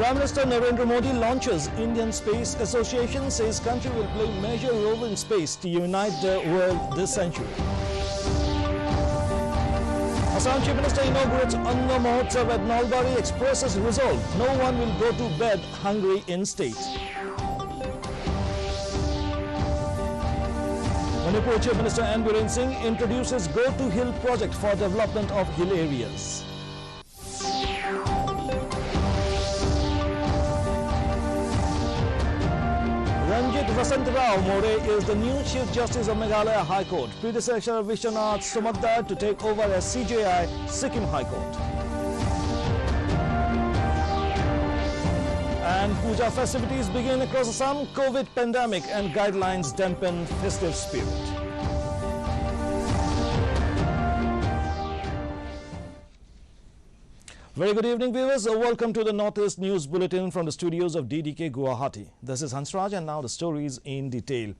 Prime Minister Narendra Modi launches Indian Space Association, says country will play major role in space to unite the world this century. Assam Chief Minister inaugurates Anna Mahotsav at Nalbari, expresses resolve no one will go to bed hungry in state. Manipur Chief Minister N. Biren Singh introduces Go to Hill project for development of hill areas. Ranjit Vasant Rao More is the new Chief Justice of Meghalaya High Court. Predecessor Vishwanath Sumaddar to take over as CJI, Sikkim High Court. And Puja festivities begin across Assam. COVID pandemic and guidelines dampen festive spirit. Very good evening, viewers. Welcome to the Northeast News Bulletin from the studios of DDK Guwahati. This is Hansraj, and now the stories in detail.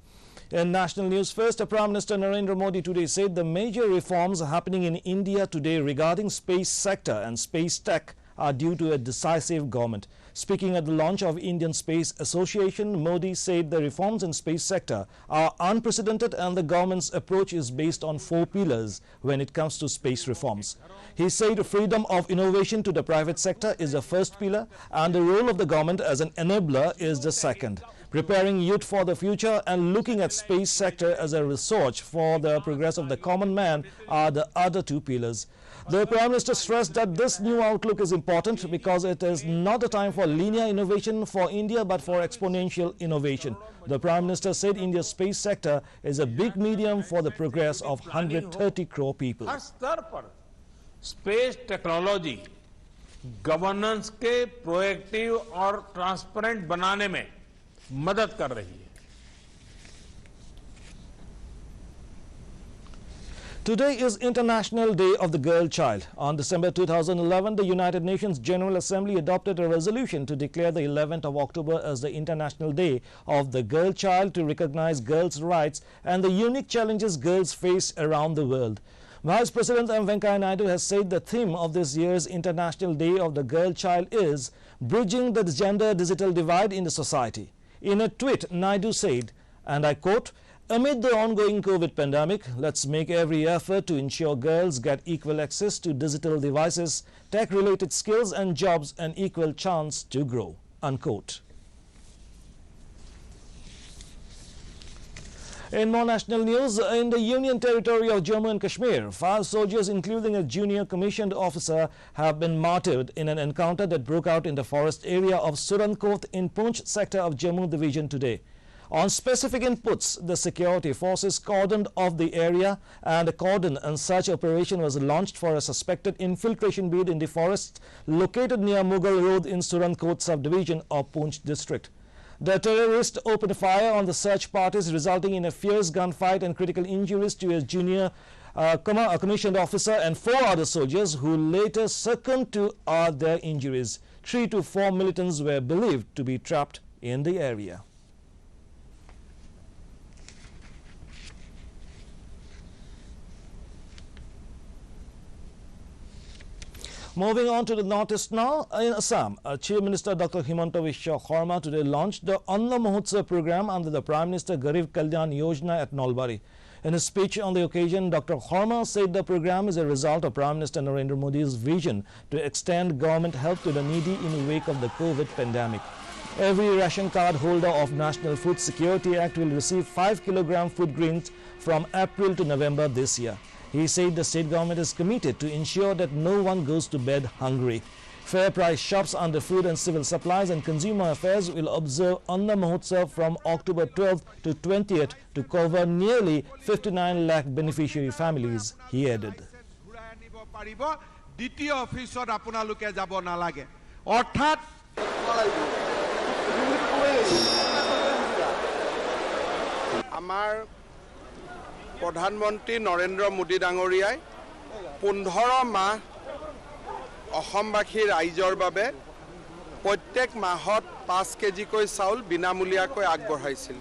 In national news first, Prime Minister Narendra Modi today said the major reforms happening in India today regarding space sector and space tech are due to a decisive government. Speaking at the launch of Indian Space Association, Modi said the reforms in space sector are unprecedented and the government's approach is based on 4 pillars when it comes to space reforms. He said freedom of innovation to the private sector is the first pillar and the role of the government as an enabler is the second. Preparing youth for the future and looking at space sector as a resource for the progress of the common man are the other 2 pillars. The Prime Minister stressed that this new outlook is important because it is not a time for linear innovation for India but for exponential innovation. The Prime Minister said India's space sector is a big medium for the progress of 130 crore people. Space technology governance के proactive और transparent बनाने में मदद कर रही है. Today is International Day of the Girl Child. On December 2011, the United Nations General Assembly adopted a resolution to declare the 11th of October as the International Day of the Girl Child to recognize girls' rights and the unique challenges girls face around the world. Vice President M. Venkaiah Naidu has said the theme of this year's International Day of the Girl Child is Bridging the Gender Digital Divide in the Society. In a tweet, Naidu said, and I quote, "Amid the ongoing COVID pandemic, let's make every effort to ensure girls get equal access to digital devices, tech-related skills and jobs and equal chance to grow," unquote. In more national news, in the Union Territory of Jammu and Kashmir, 5 soldiers, including a junior commissioned officer, have been martyred in an encounter that broke out in the forest area of Surankot in Poonch sector of Jammu division today. On specific inputs, the security forces cordoned off the area and a cordon and search operation was launched for a suspected infiltration bid in the forest located near Mughal Road in Surankot subdivision of Poonch district. The terrorists opened fire on the search parties, resulting in a fierce gunfight and critical injuries to a junior commissioned officer and 4 other soldiers who later succumbed to their injuries. 3 to 4 militants were believed to be trapped in the area. Moving on to the northeast now, in Assam, Chief Minister Dr. Himanta Biswa Sarma today launched the Anna Mahotsav program under the Prime Minister Garib Kalyan Yojana at Nalbari. In his speech on the occasion, Dr. Sarma said the program is a result of Prime Minister Narendra Modi's vision to extend government help to the needy in the wake of the COVID pandemic. Every ration card holder of National Food Security Act will receive 5 kg food grains from April to November this year. He said the state government is committed to ensure that no one goes to bed hungry. Fair price shops under Food and Civil Supplies and Consumer Affairs will observe Anna Mahotsav from October 12th to 20th to cover nearly 59 lakh beneficiary families, he added. প্ৰধানমন্ত্ৰী নৰেন্দ্ৰ মোদী ডাঙৰীয়াই 15 মাহ অসমবাসী ৰাইজৰ বাবে প্ৰত্যেক মাহত 5 কেজিকৈ চাউল বিনামূলীয়াকৈ আগবঢ়াইছিল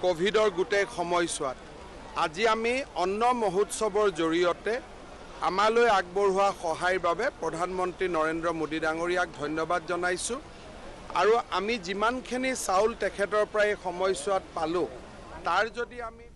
কোভিডৰ গোটেই সময়ছোৱাত আজি আমি অন্ন মহোৎসৱৰ জৰিয়তে আমালৈ আগবঢ়োৱা সহায়ৰ বাবে প্ৰধানমন্ত্ৰী নৰেন্দ্ৰ মোদী ডাঙৰীয়াক ধন্যবাদ জনাইছো আৰু আমি যিমানখিনি চাউল তেখেতৰ পৰা এই সময়ছোৱাত পালোঁ তাৰ যদি আমি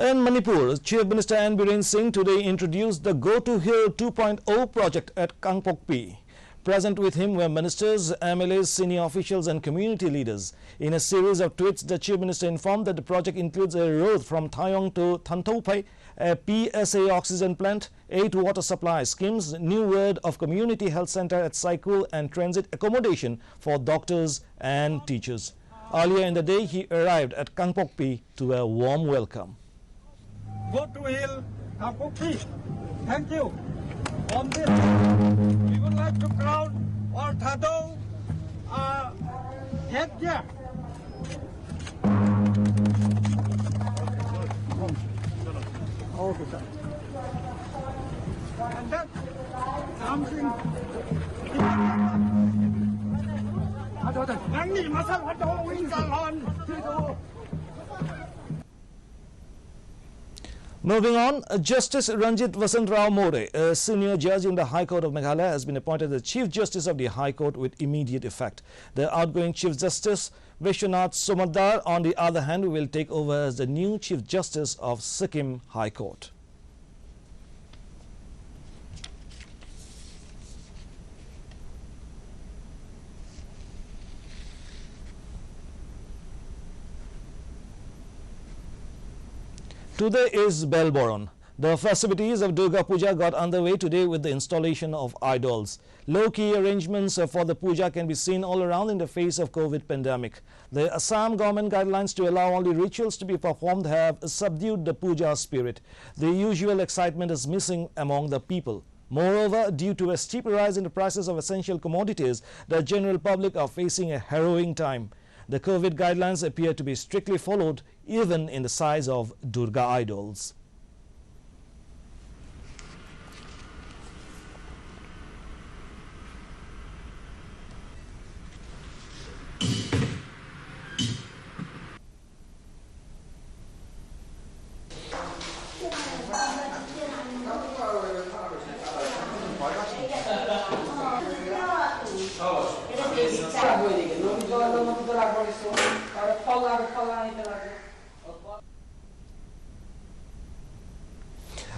In Manipur, Chief Minister N. Biren Singh today introduced the Go to Hill 2.0 project at Kangpokpi. Present with him were ministers, MLAs, senior officials and community leaders. In a series of tweets, the Chief Minister informed that the project includes a road from Thayong to Thantaupai, a PSA oxygen plant, 8 water supply schemes, new word of community health center at Saikul and transit accommodation for doctors and teachers. Earlier in the day, he arrived at Kangpokpi to a warm welcome. Go to Hill, Kangpokpi. Thank you. On this, we would like to crown our Thadong headgear. Okay, sir. And then something. Moving on, Justice Ranjit Vasantrao More, a senior judge in the High Court of Meghalaya, has been appointed the Chief Justice of the High Court with immediate effect. The outgoing Chief Justice Vishwanath Somadar, on the other hand, will take over as the new Chief Justice of Sikkim High Court. Today is Belboron. The festivities of Durga Puja got underway today with the installation of idols. Low-key arrangements for the puja can be seen all around in the face of COVID pandemic. The Assam government guidelines to allow only rituals to be performed have subdued the puja spirit. The usual excitement is missing among the people. Moreover, due to a steep rise in the prices of essential commodities, the general public are facing a harrowing time. The COVID guidelines appear to be strictly followed even in the size of Durga idols.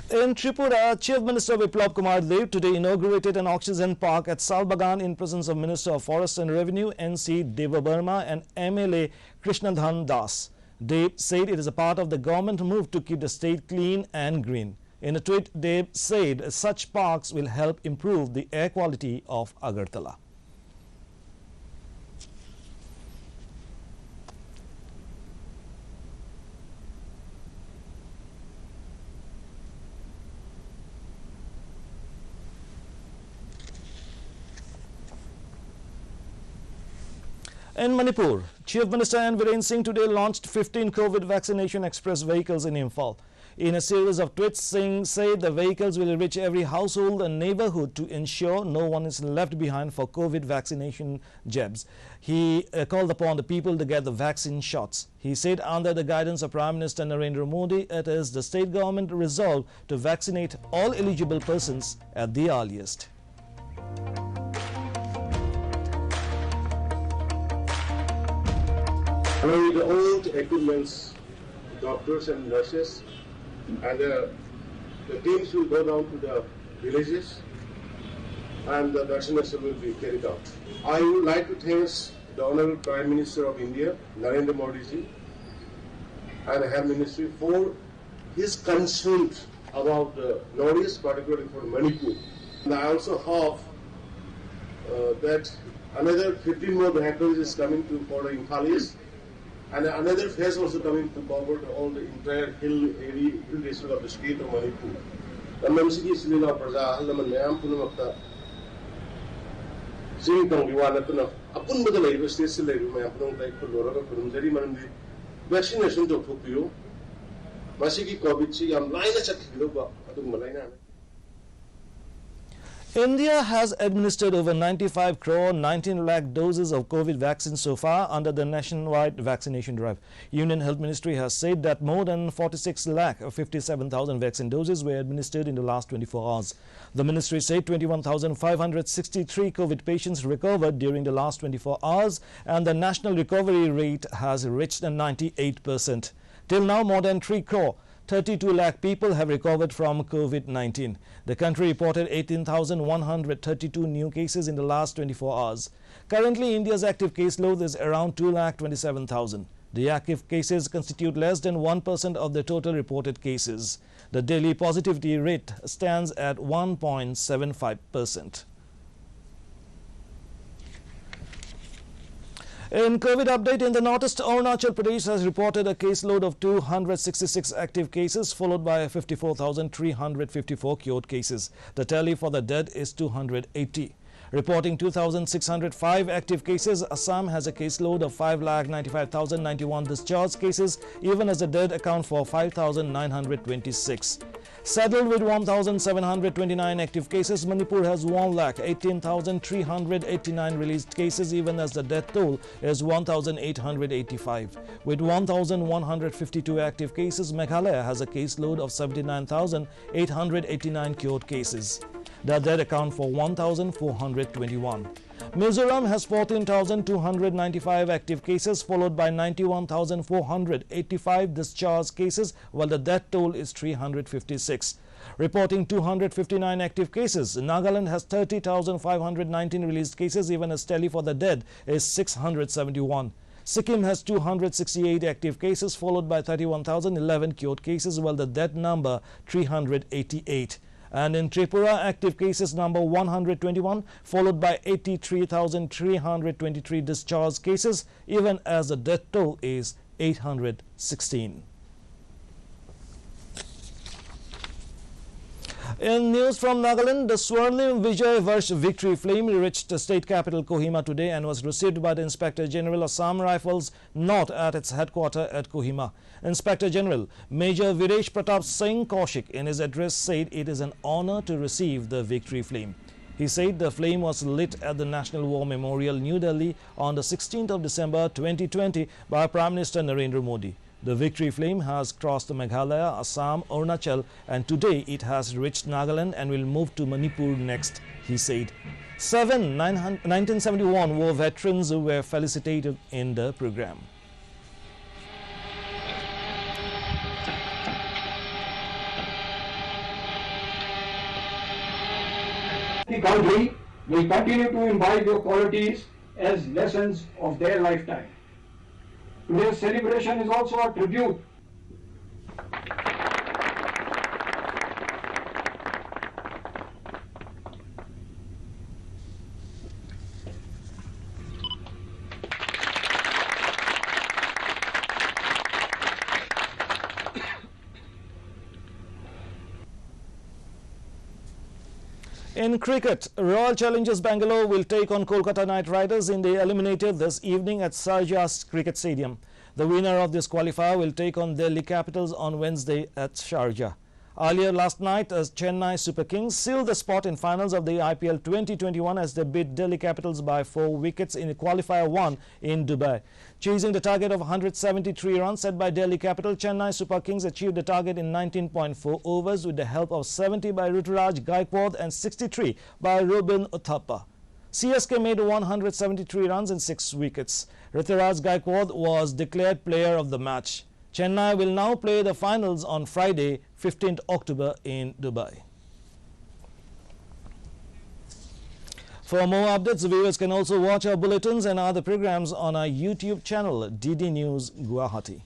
In Tripura, Chief Minister Biplab Kumar Dev today inaugurated an oxygen park at Salbagan in presence of Minister of Forests and Revenue N.C. Devabarma and MLA Krishnadhan Das. Dev said it is a part of the government move to keep the state clean and green. In a tweet, Dev said such parks will help improve the air quality of Agartala. In Manipur, Chief Minister N. Biren Singh today launched 15 COVID vaccination express vehicles in Imphal. In a series of tweets, Singh said the vehicles will reach every household and neighborhood to ensure no one is left behind for COVID vaccination jabs. He called upon the people to get the vaccine shots. He said under the guidance of Prime Minister Narendra Modi, it is the state government resolve to vaccinate all eligible persons at the earliest. With all the equipments, doctors and nurses, and the teams will go down to the villages and the vaccination will be carried out. I would like to thank the Honorable Prime Minister of India, Narendra Modi ji, and the Health Ministry for his concern about the Northeast, particularly for Manipur. And I also hope that another 15 more vehicles is coming to for the Imphalis. And another phase also coming to cover all the entire hill area, hill district of the state of Manipur. The MMCD is in our Praja, Halaman Mayam Punamata, Singtong, Iwanatuna, Apun Badalay, State Lady, Mayam, like Lora, Punjari Mandi, vaccination to Pupio, Masiki Kovici, Lina Chakilova, Malina. India has administered over 95 crore 19 lakh doses of COVID vaccine so far under the nationwide vaccination drive. Union Health Ministry has said that more than 46 lakh 57,000 vaccine doses were administered in the last 24 hours. The ministry said 21,563 COVID patients recovered during the last 24 hours and the national recovery rate has reached 98%. Till now, more than 3 crore 32 lakh people have recovered from COVID-19. The country reported 18,132 new cases in the last 24 hours. Currently, India's active caseload is around 2,27,000. The active cases constitute less than 1% of the total reported cases. The daily positivity rate stands at 1.75%. In COVID update, in the northeast, Arunachal Pradesh has reported a caseload of 266 active cases, followed by 54,354 cured cases. The tally for the dead is 280. Reporting 2,605 active cases, Assam has a caseload of 5,95,091 discharged cases, even as the dead account for 5,926. Saddled with 1,729 active cases, Manipur has 1,18,389 released cases, even as the death toll is 1,885. With 1,152 active cases, Meghalaya has a caseload of 79,889 cured cases. The dead account for 1,421. Mizoram has 14,295 active cases, followed by 91,485 discharged cases, while the death toll is 356. Reporting 259 active cases, Nagaland has 30,519 released cases, even as tally for the dead is 671. Sikkim has 268 active cases, followed by 31,011 cured cases, while the death number 388. And in Tripura, active cases number 121, followed by 83,323 discharged cases, even as the death toll is 816. In news from Nagaland, the Swarnim Vijay Varsh victory flame reached the state capital Kohima today and was received by the Inspector General Assam Rifles North at its headquarters at Kohima. Inspector General Major Viresh Pratap Singh Kaushik in his address said it is an honor to receive the victory flame. He said the flame was lit at the National War Memorial, New Delhi on the 16th of December 2020 by Prime Minister Narendra Modi. The victory flame has crossed Meghalaya, Assam, Arunachal, and today it has reached Nagaland and will move to Manipur next, he said. 1971 war veterans were felicitated in the program. The country will continue to imbibe your qualities as lessons of their lifetime. Today's celebration is also a tribute In cricket, Royal Challengers Bangalore will take on Kolkata Knight Riders in the eliminator this evening at Sharjah Cricket Stadium. The winner of this qualifier will take on Delhi Capitals on Wednesday at Sharjah. Earlier last night, Chennai Super Kings sealed the spot in finals of the IPL 2021 as they beat Delhi Capitals by 4 wickets in qualifier 1 in Dubai. Chasing the target of 173 runs set by Delhi Capital, Chennai Super Kings achieved the target in 19.4 overs with the help of 70 by Ruturaj Gaikwad and 63 by Robin Uthappa. CSK made 173 runs and 6 wickets. Ruturaj Gaikwad was declared player of the match. Chennai will now play the finals on Friday, 15th October in Dubai. For more updates, viewers can also watch our bulletins and other programs on our YouTube channel, DD News Guwahati.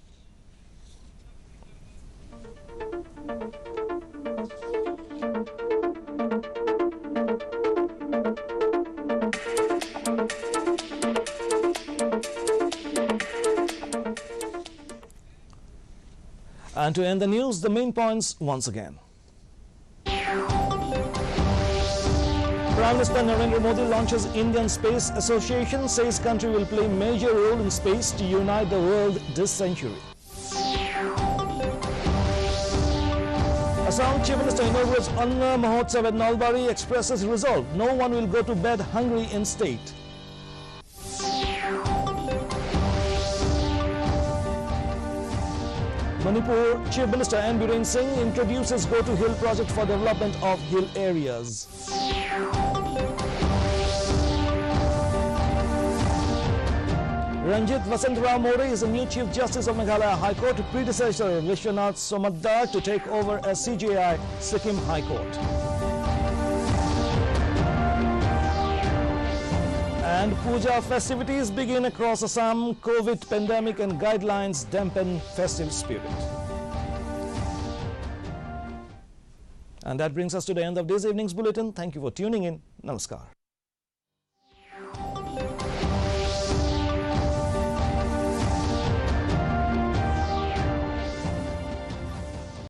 And to end the news, the main points once again. Prime Minister Narendra Modi launches Indian Space Association, says country will play major role in space to unite the world this century. Assam Chief Minister inaugurates Anna Mahotsav at Nalbari, expresses resolve. No one will go to bed hungry in state. Manipur Chief Minister N. Biren Singh introduces Go to Hill project for development of hill areas. Ranjit Vasantrao More is the new Chief Justice of Meghalaya High Court, predecessor Vishwanath Somaddar to take over as CJI Sikkim High Court. And Puja festivities begin across Assam. COVID pandemic and guidelines dampen festive spirit. And that brings us to the end of this evening's bulletin. Thank you for tuning in. Namaskar.